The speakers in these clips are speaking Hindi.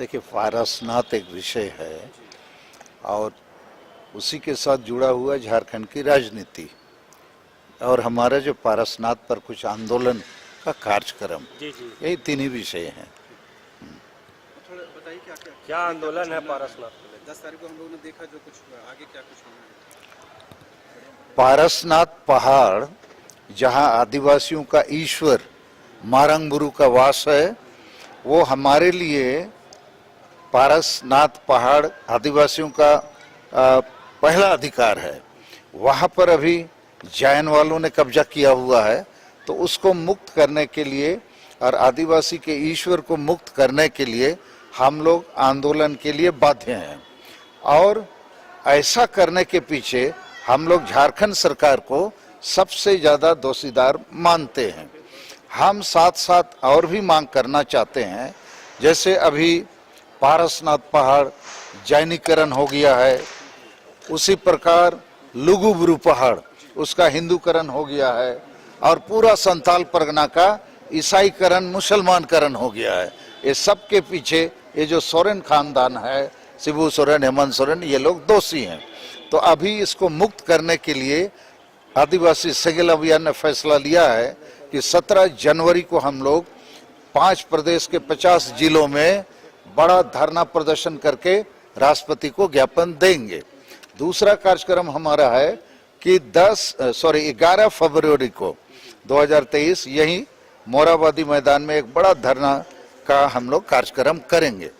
देखिए, पारसनाथ एक विषय है और उसी के साथ जुड़ा हुआ झारखंड की राजनीति और हमारा जो पारसनाथ पर कुछ आंदोलन का कार्यक्रम, यही तीन ही विषय हैं। थोड़ा बताइए क्या क्या क्या आंदोलन है पारसनाथ के लिए? 10 तारीख को हम लोगों ने देखा जो कुछ हुआ, आगे क्या कुछ होना है? पारसनाथ पहाड़ जहां आदिवासियों का ईश्वर मारंगबुरु का वास है, वो हमारे लिए पारसनाथ पहाड़ आदिवासियों का पहला अधिकार है। वहां पर अभी जैन वालों ने कब्जा किया हुआ है, तो उसको मुक्त करने के लिए और आदिवासी के ईश्वर को मुक्त करने के लिए हम लोग आंदोलन के लिए बाध्य हैं। और ऐसा करने के पीछे हम लोग झारखंड सरकार को सबसे ज़्यादा दोषीदार मानते हैं। हम साथ साथ और भी मांग करना चाहते हैं, जैसे अभी पारसनाथ पहाड़ जैनीकरण हो गया है, उसी प्रकार लुगुबुरु पहाड़ उसका हिंदूकरण हो गया है और पूरा संताल परगना का ईसाईकरण मुसलमानकरण हो गया है। ये सब के पीछे ये जो सोरेन खानदान है, शिबू सोरेन, हेमंत सोरेन, ये लोग दोषी हैं। तो अभी इसको मुक्त करने के लिए आदिवासी सेगेल अभियान ने फैसला लिया है कि 17 जनवरी को हम लोग 5 प्रदेश के 50 जिलों में बड़ा धरना प्रदर्शन करके राष्ट्रपति को ज्ञापन देंगे। दूसरा कार्यक्रम हमारा है कि 11 फरवरी को 2023 यही मोराबादी मैदान में एक बड़ा धरना का हम लोग कार्यक्रम करेंगे।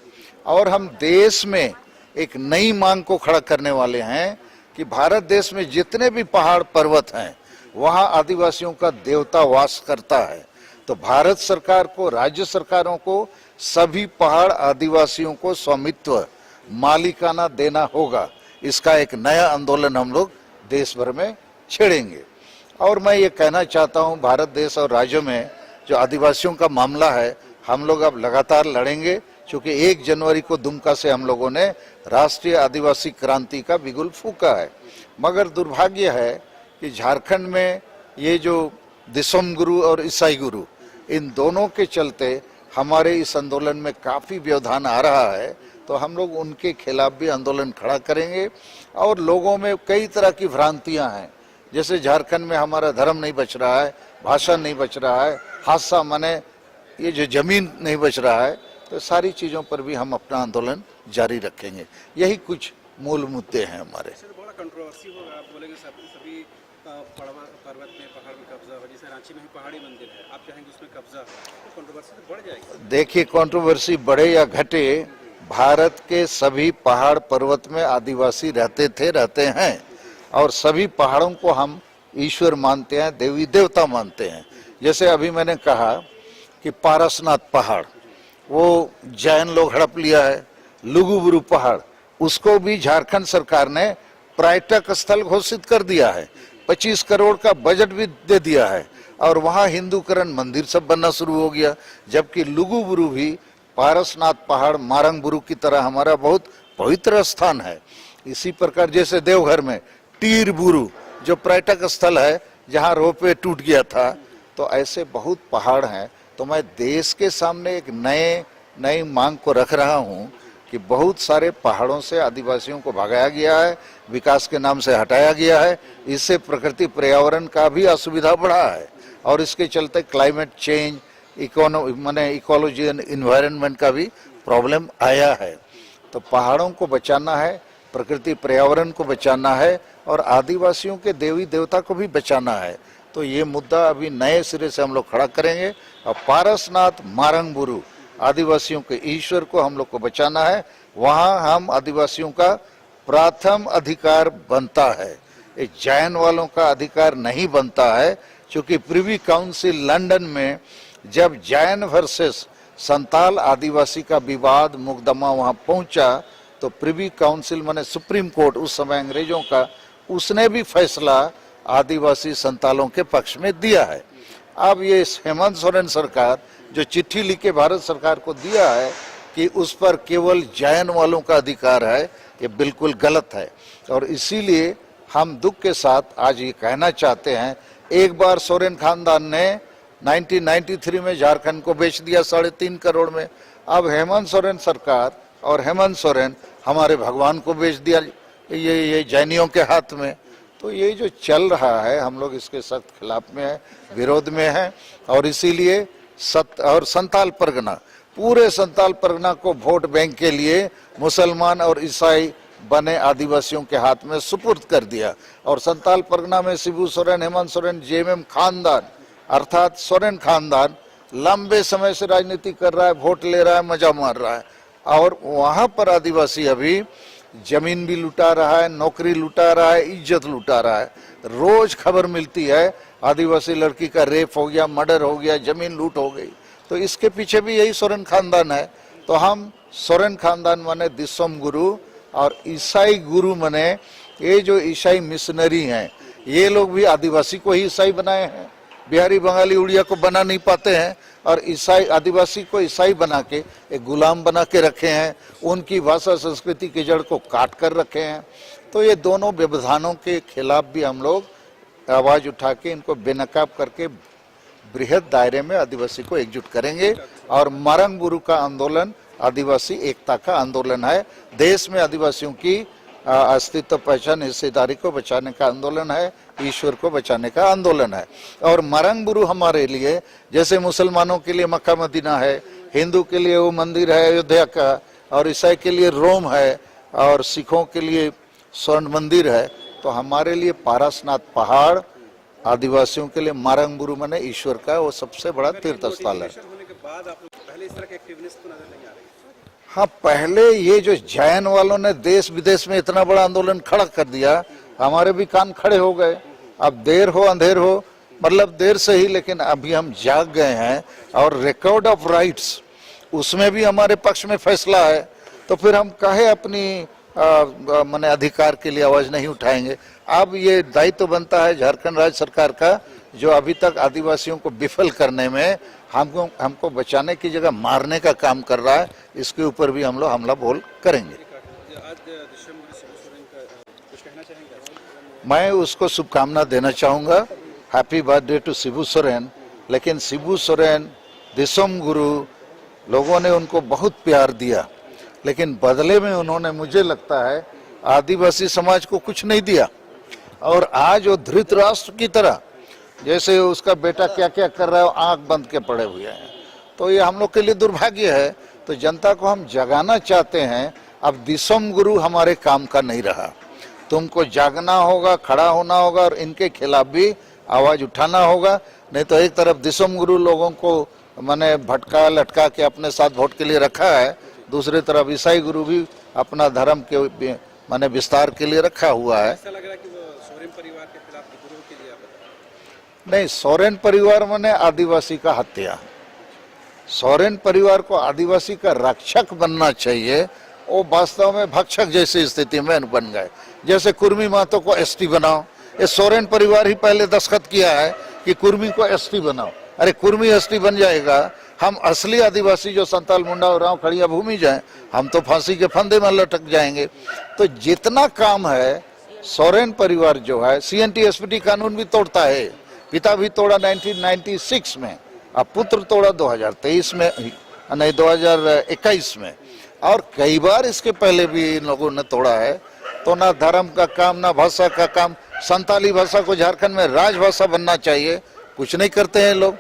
और हम देश में एक नई मांग को खड़ा करने वाले हैं कि भारत देश में जितने भी पहाड़ पर्वत हैं, वहाँ आदिवासियों का देवता वास करता है। तो भारत सरकार को, राज्य सरकारों को सभी पहाड़ आदिवासियों को स्वामित्व मालिकाना देना होगा। इसका एक नया आंदोलन हम लोग देश भर में छेड़ेंगे। और मैं ये कहना चाहता हूँ, भारत देश और राज्यों में जो आदिवासियों का मामला है, हम लोग अब लगातार लड़ेंगे, क्योंकि 1 जनवरी को दुमका से हम लोगों ने राष्ट्रीय आदिवासी क्रांति का बिगुल फूका है। मगर दुर्भाग्य है कि झारखंड में ये जो दिसोम गुरु और ईसाई गुरु, इन दोनों के चलते हमारे इस आंदोलन में काफ़ी व्यवधान आ रहा है। तो हम लोग उनके खिलाफ भी आंदोलन खड़ा करेंगे। और लोगों में कई तरह की भ्रांतियां हैं, जैसे झारखंड में हमारा धर्म नहीं बच रहा है, भाषा नहीं बच रहा है, हादसा माने ये जो जमीन नहीं बच रहा है, तो सारी चीज़ों पर भी हम अपना आंदोलन जारी रखेंगे। यही कुछ मूल मुद्दे हैं हमारे। बड़ा कंट्रोवर्सी होगा, आप बोलेंगे सभी पर्वत में पहाड़ में कब्जा हो, जैसे रांची में भी पहाड़ी मंदिर है, आप चाहेंगे उसमें कब्जा हो, तो कंट्रोवर्सी तो बढ़ जाएगी। देखिए, कंट्रोवर्सी बढ़े या घटे, भारत के सभी पहाड़ पर्वत में आदिवासी रहते हैं और सभी पहाड़ों को हम ईश्वर मानते हैं, देवी देवता मानते हैं। जैसे अभी मैंने कहा कि पारसनाथ पहाड़ वो जैन लोग हड़प लिया है, लुगुबुरु पहाड़ उसको भी झारखंड सरकार ने पर्यटक स्थल घोषित कर दिया है, 25 करोड़ का बजट भी दे दिया है और वहाँ हिंदूकरण मंदिर सब बनना शुरू हो गया। जबकि लुगुबुरु भी पारसनाथ पहाड़ मारंगबुरु की तरह हमारा बहुत पवित्र स्थान है। इसी प्रकार जैसे देवघर में टीरबुरु जो पर्यटक स्थल है, जहाँ रोपवे टूट गया था, तो ऐसे बहुत पहाड़ हैं। तो मैं देश के सामने एक नई मांग को रख रहा हूँ कि बहुत सारे पहाड़ों से आदिवासियों को भगाया गया है, विकास के नाम से हटाया गया है। इससे प्रकृति पर्यावरण का भी असुविधा बढ़ा है और इसके चलते climate change, ecology and environment का भी प्रॉब्लम आया है। तो पहाड़ों को बचाना है, प्रकृति पर्यावरण को बचाना है और आदिवासियों के देवी देवता को भी बचाना है। तो ये मुद्दा अभी नए सिरे से हम लोग खड़ा करेंगे और पारसनाथ मारंगबुरु आदिवासियों के ईश्वर को हम लोग को बचाना है। वहाँ हम आदिवासियों का प्रथम अधिकार बनता है, ये जैन वालों का अधिकार नहीं बनता है। क्योंकि प्रिवी काउंसिल लंदन में जब जैन वर्सेस संताल आदिवासी का विवाद मुकदमा वहाँ पहुँचा, तो प्रिवी काउंसिल माने सुप्रीम कोर्ट उस समय अंग्रेजों का, उसने भी फैसला आदिवासी संतालों के पक्ष में दिया है। अब ये हेमंत सोरेन सरकार जो चिट्ठी लिख के भारत सरकार को दिया है कि उस पर केवल जैन वालों का अधिकार है, ये बिल्कुल गलत है। और इसीलिए हम दुख के साथ आज ये कहना चाहते हैं, एक बार सोरेन खानदान ने 1993 में झारखंड को बेच दिया 3.5 करोड़ में, अब हेमंत सोरेन सरकार और हेमंत सोरेन हमारे भगवान को बेच दिया ये जैनियों के हाथ में। तो ये जो चल रहा है हम लोग इसके सख्त खिलाफ में है, विरोध में है। और इसीलिए संताल परगना, पूरे संताल परगना को वोट बैंक के लिए मुसलमान और ईसाई बने आदिवासियों के हाथ में सुपुर्द कर दिया। और संताल परगना में शिबू सोरेन, हेमंत सोरेन, जेएमएम खानदान अर्थात सोरेन खानदान लंबे समय से राजनीति कर रहा है, वोट ले रहा है, मजा मार रहा है। और वहां पर आदिवासी अभी जमीन भी लुटा रहा है, नौकरी लुटा रहा है, इज्जत लुटा रहा है। रोज खबर मिलती है आदिवासी लड़की का रेप हो गया, मर्डर हो गया, जमीन लूट हो गई। तो इसके पीछे भी यही सोरेन खानदान है। तो हम सोरेन खानदान माने दिसोम गुरु और ईसाई गुरु माने ये जो ईसाई मिशनरी हैं, ये लोग भी आदिवासी को ही ईसाई बनाए हैं। बिहारी, बंगाली, उड़िया को बना नहीं पाते हैं और ईसाई आदिवासी को ईसाई बना के एक गुलाम बना के रखे हैं, उनकी भाषा संस्कृति की जड़ को काट कर रखे हैं। तो ये दोनों व्यवधानों के खिलाफ भी हम लोग आवाज उठा के इनको बेनकाब करके बृहद दायरे में आदिवासी को एकजुट करेंगे। और मारंग बुरु का आंदोलन आदिवासी एकता का आंदोलन है, देश में आदिवासियों की अस्तित्व, पहचान, हिस्सेदारी को बचाने का आंदोलन है, ईश्वर को बचाने का आंदोलन है। और मारंग बुरु हमारे लिए जैसे मुसलमानों के लिए मक्का मदीना है, हिंदू के लिए वो मंदिर है अयोध्या का, और ईसाई के लिए रोम है, और सिखों के लिए स्वर्ण मंदिर है, तो हमारे लिए पारसनाथ पहाड़ आदिवासियों के लिए मारंग बुरु माने ईश्वर का वो सबसे बड़ा तीर्थ स्थल है। होने के बाद आप लोग पहले इस तरह के एक्टिविटीज तो नजर नहीं आ रही। हाँ, पहले ये जो जैन वालों ने देश विदेश में इतना बड़ा आंदोलन खड़ा कर दिया, हमारे भी कान खड़े हो गए। अब देर हो अंधेर हो, मतलब देर से ही, लेकिन अभी हम जाग गए हैं। और रिकॉर्ड ऑफ राइट्स उसमें भी हमारे पक्ष में फैसला है। तो फिर हम काहे अपनी माने अधिकार के लिए आवाज नहीं उठाएंगे। अब ये दायित्व बनता है झारखंड राज्य सरकार का, जो अभी तक आदिवासियों को विफल करने में हमको बचाने की जगह मारने का काम कर रहा है। इसके ऊपर भी हम लोग हमला बोल करेंगे। आज दिसोम गुरु शिबू सोरेन का कुछ कहना चाहेंगे? मैं उसको शुभकामना देना चाहूँगा, happy birthday to Shibu Soren. लेकिन शिबू सोरेन, दिसोम गुरु, लोगों ने उनको बहुत प्यार दिया, लेकिन बदले में उन्होंने, मुझे लगता है, आदिवासी समाज को कुछ नहीं दिया। और आज वो धृतराष्ट्र की तरह, जैसे उसका बेटा क्या क्या कर रहा है, आंख बंद के पड़े हुए हैं। तो ये हम लोग के लिए दुर्भाग्य है। तो जनता को हम जगाना चाहते हैं, अब दिसोम गुरु हमारे काम का नहीं रहा। तुमको जागना होगा, खड़ा होना होगा और इनके खिलाफ भी आवाज उठाना होगा। नहीं तो एक तरफ दिसोम गुरु लोगों को माने भटका लटका के अपने साथ वोट के लिए रखा है, दूसरी तरफ ईसाई गुरु भी अपना धर्म के माने विस्तार के लिए रखा हुआ है। ऐसा लग रहा है कि वो सोरेन परिवार के खिलाफ विद्रोह के लिए नहीं, सोरेन परिवार माने आदिवासी का हत्या। सोरेन परिवार को आदिवासी का रक्षक बनना चाहिए। वो वास्तव में भक्षक जैसी स्थिति में बन गए। जैसे कुर्मी महतो को एसटी बनाओ, ये सोरेन परिवार ही पहले दस्तखत किया है कि कुर्मी को एसटी बनाओ। अरे कुर्मी एसटी बन जाएगा, हम असली आदिवासी जो संताल, मुंडा और राव खड़िया भूमि जाए, हम तो फांसी के फंदे में लटक जाएंगे। तो जितना काम है सोरेन परिवार जो है, सीएनटी एसपीटी कानून भी तोड़ता है। पिता भी तोड़ा 1996 में, अब पुत्र तोड़ा 2023 में, नहीं 2021 में, और कई बार इसके पहले भी इन लोगों ने तोड़ा है। तो ना धर्म का काम, ना भाषा का काम। संताली भाषा को झारखंड में राजभाषा बनना चाहिए, कुछ नहीं करते हैं लोग।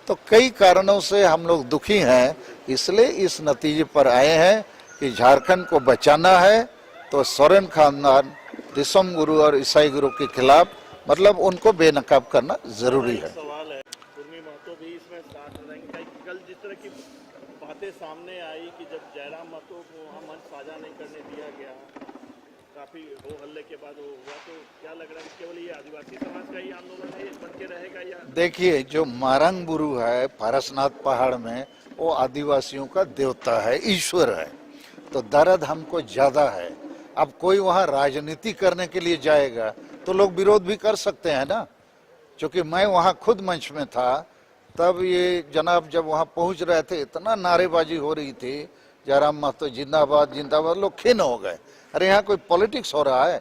तो कई कारणों से हम लोग दुखी हैं, इसलिए इस नतीजे पर आए हैं कि झारखंड को बचाना है तो सोरेन खानदान, दिसोम गुरु और ईसाई गुरु के खिलाफ मतलब उनको बेनकाब करना जरूरी है। सवाल है, कुर्मी महतो भी इसमें साथ रहेंगे। कल जिस तरह की बातें सामने आई कि जब जयराम महतो को वहाँ मंच साझा नहीं करने दिया गया, काफी हो हल्ले के बाद वो हुआ, तो क्या लग रहा है केवल ये आदिवासी समाज का ही आंदोलन है, बन के रहेगा या? देखिए, जो मारंग बुरु है पारसनाथ पहाड़ में, वो आदिवासियों का देवता है, ईश्वर है। तो दर्द हमको ज्यादा है। अब कोई वहाँ राजनीति करने के लिए जाएगा तो लोग विरोध भी कर सकते हैं ना। क्योंकि मैं वहाँ खुद मंच में था, तब ये जनाब जब वहाँ पहुँच रहे थे, इतना नारेबाजी हो रही थी, जयराम महतो जिंदाबाद जिंदाबाद, लोग खिन्न हो गए। अरे यहाँ कोई पॉलिटिक्स हो रहा है।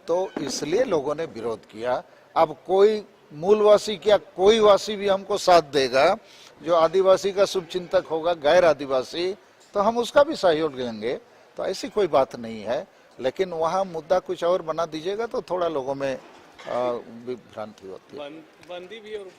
तो इसलिए लोगों ने विरोध किया। अब कोई मूलवासी क्या, कोई वासी भी हमको साथ देगा, जो आदिवासी का शुभचिंतक होगा, गैर आदिवासी तो हम उसका भी सहयोग लेंगे। तो ऐसी कोई बात नहीं है, लेकिन वहाँ मुद्दा कुछ और बना दीजिएगा तो थोड़ा लोगों में विभ्रांति होती है। बंदी भी और